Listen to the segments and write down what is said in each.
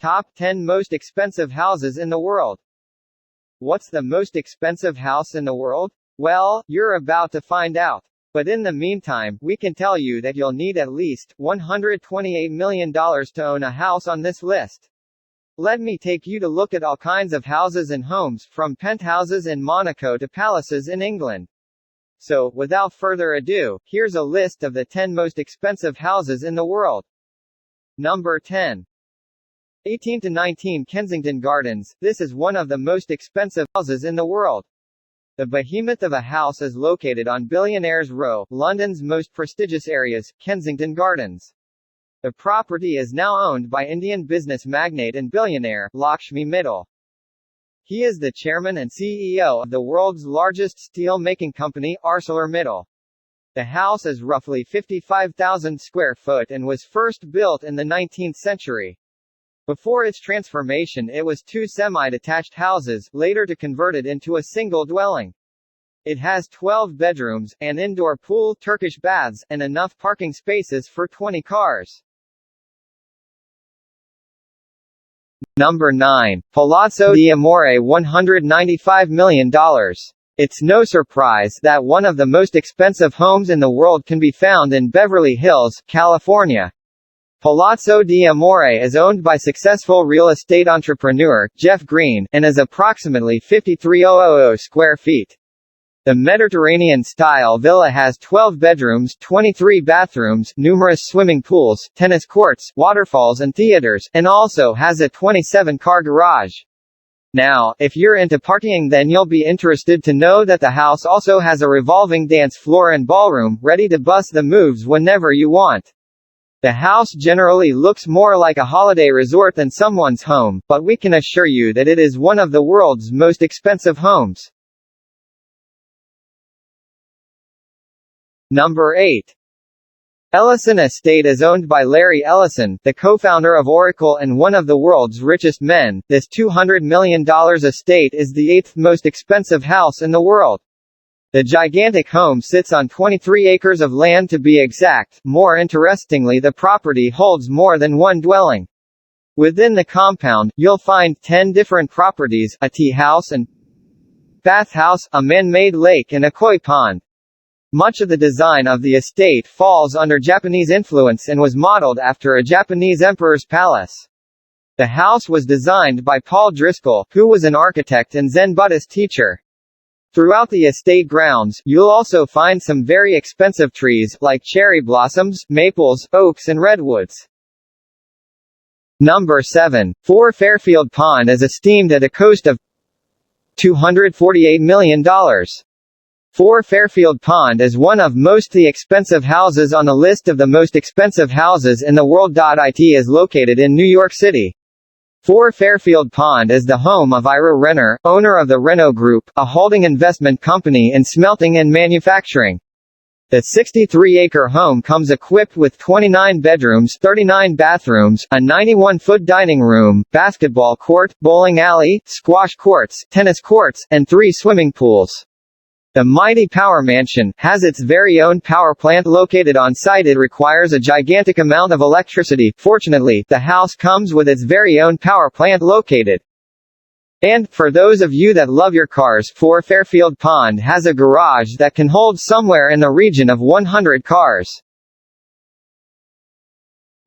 Top 10 Most Expensive Houses in the World. What's the most expensive house in the world? Well, you're about to find out. But in the meantime, we can tell you that you'll need at least $128 million to own a house on this list. Let me take you to look at all kinds of houses and homes, from penthouses in Monaco to palaces in England. So, without further ado, here's a list of the 10 most expensive houses in the world. Number 10. 18 to 19 Kensington Gardens. This is one of the most expensive houses in the world. The behemoth of a house is located on Billionaires Row, London's most prestigious areas, Kensington Gardens. The property is now owned by Indian business magnate and billionaire, Lakshmi Mittal. He is the chairman and CEO of the world's largest steel-making company, ArcelorMittal. The house is roughly 55,000 square foot and was first built in the 19th century. Before its transformation it was two semi-detached houses, later to converted into a single dwelling. It has 12 bedrooms, an indoor pool, Turkish baths, and enough parking spaces for 20 cars. Number 9. Palazzo di Amore, $195 million. It's no surprise that one of the most expensive homes in the world can be found in Beverly Hills, California. Palazzo di Amore is owned by successful real estate entrepreneur, Jeff Green, and is approximately 53,000 square feet. The Mediterranean-style villa has 12 bedrooms, 23 bathrooms, numerous swimming pools, tennis courts, waterfalls and theaters, and also has a 27-car garage. Now, if you're into partying, then you'll be interested to know that the house also has a revolving dance floor and ballroom, ready to bust the moves whenever you want. The house generally looks more like a holiday resort than someone's home, but we can assure you that it is one of the world's most expensive homes. Number 8. Ellison Estate is owned by Larry Ellison, the co-founder of Oracle and one of the world's richest men. This $200 million estate is the 8th most expensive house in the world. The gigantic home sits on 23 acres of land to be exact. More interestingly, the property holds more than one dwelling. Within the compound, you'll find 10 different properties, a tea house and bathhouse, a man-made lake and a koi pond. Much of the design of the estate falls under Japanese influence and was modeled after a Japanese emperor's palace. The house was designed by Paul Driscoll, who was an architect and Zen Buddhist teacher. Throughout the estate grounds, you'll also find some very expensive trees, like cherry blossoms, maples, oaks and redwoods. Number 7. 4 Fairfield Pond is esteemed at a cost of $248 million. 4 Fairfield Pond is one of most the expensive houses on the list of the most expensive houses in the world. It is located in New York City. 4 Fairfield Pond is the home of Ira Renner, owner of the Renault Group, a holding investment company in smelting and manufacturing. The 63-acre home comes equipped with 29 bedrooms, 39 bathrooms, a 91-foot dining room, basketball court, bowling alley, squash courts, tennis courts, and 3 swimming pools. The mighty Power Mansion has its very own power plant located on site. It requires a gigantic amount of electricity. Fortunately, the house comes with its very own power plant located. And, for those of you that love your cars, 4 Fairfield Pond has a garage that can hold somewhere in the region of 100 cars.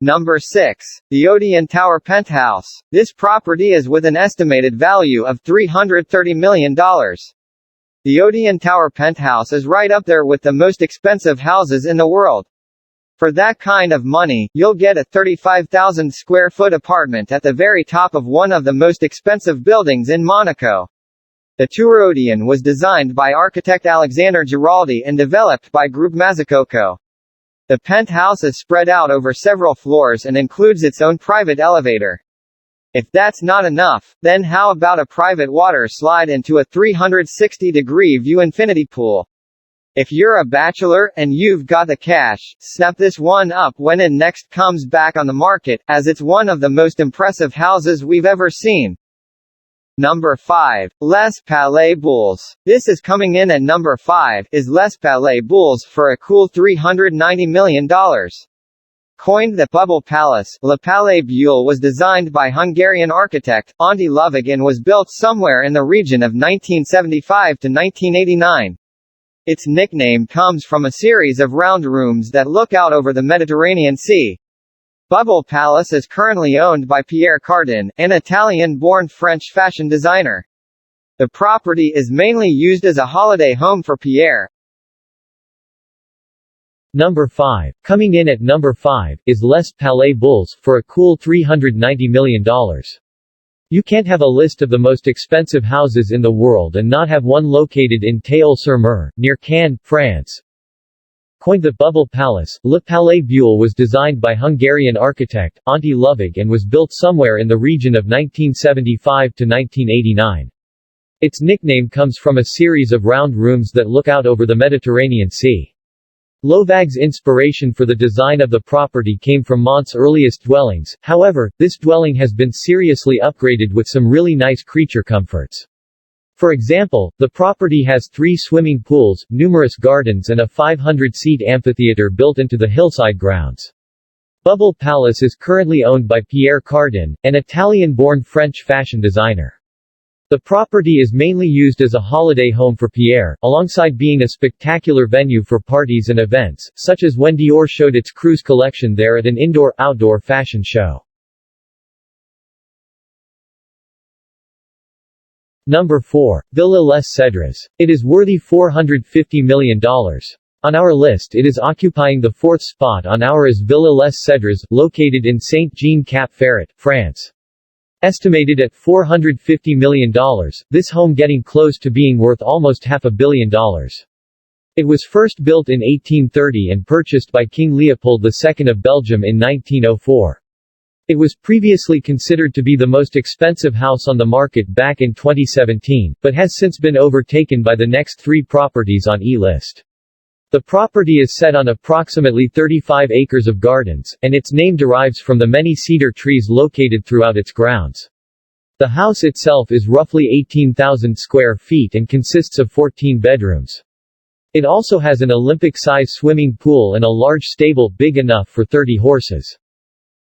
Number 6. The Oden Tower Penthouse. This property is with an estimated value of $330 million. The Oden Tower Penthouse is right up there with the most expensive houses in the world. For that kind of money, you'll get a 35,000 square foot apartment at the very top of one of the most expensive buildings in Monaco. The Tour Oden was designed by architect Alexander Giraldi and developed by Groupe Mazzucco. The penthouse is spread out over several floors and includes its own private elevator. If that's not enough, then how about a private water slide into a 360-degree view infinity pool? If you're a bachelor, and you've got the cash, snap this one up when it next comes back on the market, as it's one of the most impressive houses we've ever seen. Number 5. Les Palais Boules. This is coming in at number 5, is Les Palais Boules for a cool $390 million. Coined the Bubble Palace, Le Palais Bulle was designed by Hungarian architect, Antilla and was built somewhere in the region of 1975 to 1989. Its nickname comes from a series of round rooms that look out over the Mediterranean Sea. Bubble Palace is currently owned by Pierre Cardin, an Italian-born French fashion designer. The property is mainly used as a holiday home for Pierre. Number 5. Coming in at number 5, is Les Palais Bulles, for a cool $390 million. You can't have a list of the most expensive houses in the world and not have one located in Théoule-sur-Mer, near Cannes, France. Coined the Bubble Palace, Le Palais Bulle was designed by Hungarian architect, Antti Lovig and was built somewhere in the region of 1975 to 1989. Its nickname comes from a series of round rooms that look out over the Mediterranean Sea. Lovag's inspiration for the design of the property came from Mont's earliest dwellings, however, this dwelling has been seriously upgraded with some really nice creature comforts. For example, the property has 3 swimming pools, numerous gardens and a 500-seat amphitheater built into the hillside grounds. Bubble Palace is currently owned by Pierre Cardin, an Italian-born French fashion designer. The property is mainly used as a holiday home for Pierre, alongside being a spectacular venue for parties and events, such as when Dior showed its cruise collection there at an indoor-outdoor fashion show. Number 4. Villa Les Cèdres. It is worthy $450 million. On our list it is occupying the 4th spot on our is Villa Les Cèdres, located in Saint-Jean-Cap-Ferrat, France. Estimated at $450 million, this home getting close to being worth almost $500 million. It was first built in 1830 and purchased by King Leopold II of Belgium in 1904. It was previously considered to be the most expensive house on the market back in 2017, but has since been overtaken by the next 3 properties on E-list. The property is set on approximately 35 acres of gardens, and its name derives from the many cedar trees located throughout its grounds. The house itself is roughly 18,000 square feet and consists of 14 bedrooms. It also has an Olympic-size swimming pool and a large stable big enough for 30 horses.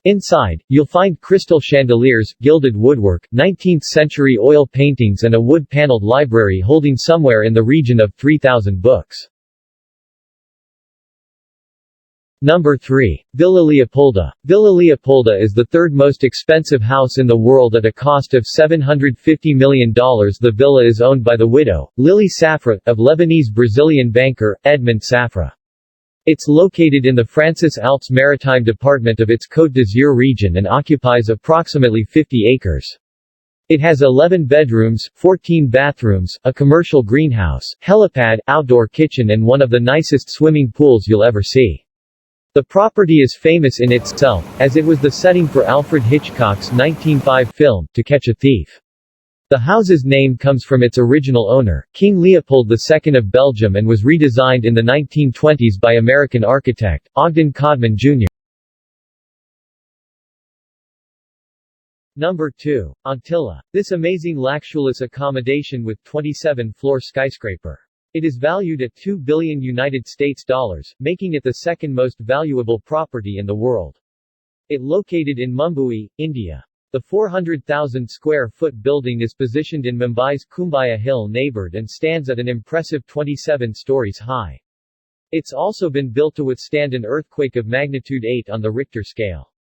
Inside, you'll find crystal chandeliers, gilded woodwork, 19th-century oil paintings and a wood-paneled library holding somewhere in the region of 3,000 books. Number 3. Villa Leopolda. Villa Leopolda is the 3rd most expensive house in the world at a cost of $750 million. The villa is owned by the widow, Lily Safra, of Lebanese-Brazilian banker, Edmond Safra. It's located in the Francis Alpes Maritime department of its Côte d'Azur region and occupies approximately 50 acres. It has 11 bedrooms, 14 bathrooms, a commercial greenhouse, helipad, outdoor kitchen and one of the nicest swimming pools you'll ever see. The property is famous in itself, as it was the setting for Alfred Hitchcock's 1905 film, To Catch a Thief. The house's name comes from its original owner, King Leopold II of Belgium, and was redesigned in the 1920s by American architect, Ogden Codman Jr. Number 2. Antilla. This amazing luxurious accommodation with 27-floor skyscraper. It is valued at $2 billion United States dollars, making it the 2nd most valuable property in the world. It located in Mumbai, India. The 400,000 square foot building is positioned in Mumbai's Kumbaya Hill neighborhood and stands at an impressive 27 stories high. It's also been built to withstand an earthquake of magnitude 8 on the Richter scale.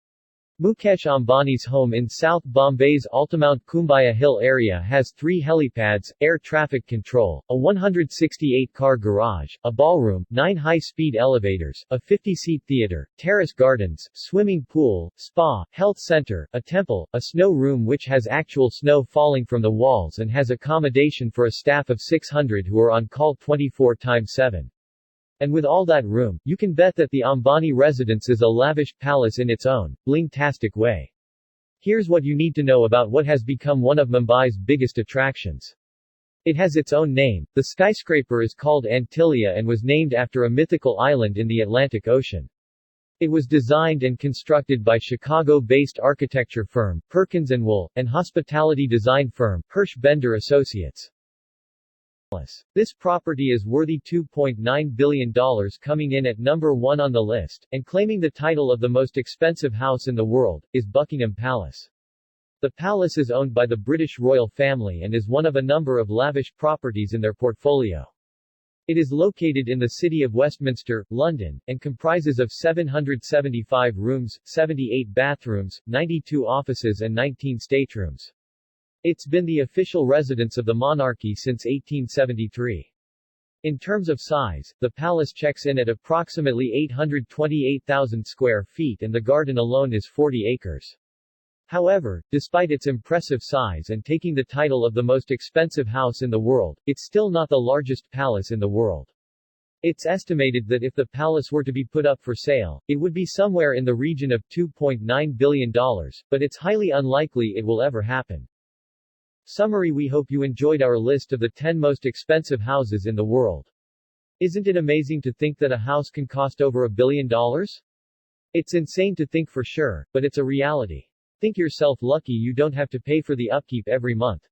Mukesh Ambani's home in South Bombay's Altamount Kumbaya Hill area has 3 helipads, air traffic control, a 168-car garage, a ballroom, 9 high-speed elevators, a 50-seat theater, terrace gardens, swimming pool, spa, health center, a temple, a snow room which has actual snow falling from the walls and has accommodation for a staff of 600 who are on call 24/7. And with all that room, you can bet that the Ambani residence is a lavish palace in its own, bling-tastic way. Here's what you need to know about what has become one of Mumbai's biggest attractions. It has its own name. The skyscraper is called Antilla and was named after a mythical island in the Atlantic Ocean. It was designed and constructed by Chicago-based architecture firm, Perkins & Wool, and hospitality design firm, Hirsch Bender Associates. This property is worthy $2.9 billion, coming in at number 1 on the list, and claiming the title of the most expensive house in the world, is Buckingham Palace. The palace is owned by the British royal family and is one of a number of lavish properties in their portfolio. It is located in the City of Westminster, London, and comprises of 775 rooms, 78 bathrooms, 92 offices and 19 staterooms. It's been the official residence of the monarchy since 1873. In terms of size, the palace checks in at approximately 828,000 square feet and the garden alone is 40 acres. However, despite its impressive size and taking the title of the most expensive house in the world, it's still not the largest palace in the world. It's estimated that if the palace were to be put up for sale, it would be somewhere in the region of $2.9 billion, but it's highly unlikely it will ever happen. Summary: we hope you enjoyed our list of the 10 most expensive houses in the world. Isn't it amazing to think that a house can cost over $1 billion? It's insane to think for sure, but it's a reality. Think yourself lucky you don't have to pay for the upkeep every month.